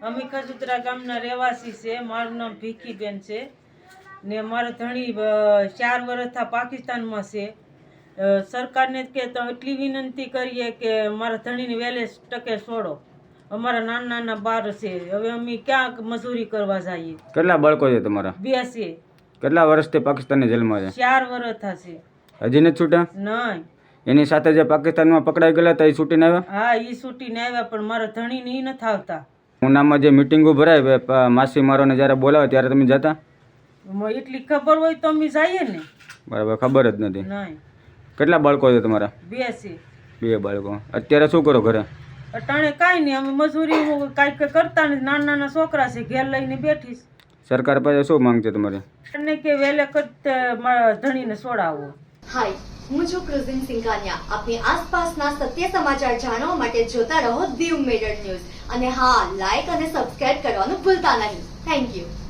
અમે ખજુતરા ગામના રહેવાસી છે. મારું નામ ભીખીબેન છે ને મારા ધણી 4 વર્ષથી પાકિસ્તાનમાં છે. સરકારને કે તો એટલી વિનંતી કરીએ કે મારા ધણીને વહેલે ટકે છોડો. અમારા નાના નાના બાર છે. હવે અમે ક્યાં મજૂરી કરવા જઈએ? કેટલા બાળકો છે તમારા? 2 છે. કેટલા વર્ષથી પાકિસ્તાનની જેલમાં છે? 4 વર્ષ થશે. હજી નથી છૂટ્યા? નહીં. એની સાથે જે પાકિસ્તાનમાં પકડાઈ ગયેલા હતા એ છૂટીને આવ્યા? હા, એ છૂટીને આવ્યા, પણ મારા ધણીને એ નથી આવતા. ઉનામાં જે મિટિંગો ભરાય માછીમારોને જ્યારે બોલાવે ત્યારે તમે જતા? એટલી ખબર હોય તો અમે જઈએ ને. બરાબર, ખબર જ નથી. નહીં. કેટલા બાળકો છે તમારા? 2 છે. 2 બાળકો. અત્યારે શું કરો ઘરે? અટાણે કાંઈ નહીં, અમે મજૂરી કાંઈક કરતા નથી. નાના નાના છોકરા છે, ઘેર લઈને બેઠીશ. સરકાર પાસે શું માંગ છે તમારી? અને કે વહેલે કરતે મારા ધણીને છોડાવો. હાય, હું છું ક્રુઝિન સિંઘાનિયા. આપની આસપાસના સત્ય સમાચાર જાણવા માટે જોતા રહો દીવ મિરર ન્યૂઝ. અને હા, લાઈક અને સબસ્ક્રાઇબ કરવાનું ભૂલતા નહીં. Thank you.